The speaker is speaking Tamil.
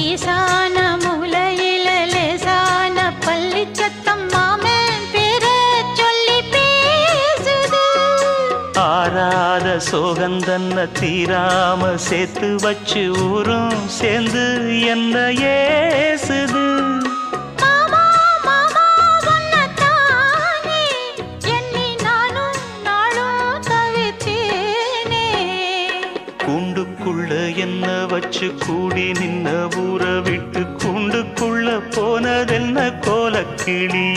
ஈசான மூலையில லேசான பள்ளி சத்தம் மாமன் பேர சொல்லி பேசுது. ஆறாத சோகந்தன்ன தீராம சேர்த்து வச்சு ஊரும் சேர்ந்து என்ன ஏசுது. கூண்டுக்குள்ள என்ன வச்சு கூடி நின்ன ஊற விட்டு கூண்டுக்குள்ள போனதென்ன கோலக்கிளி.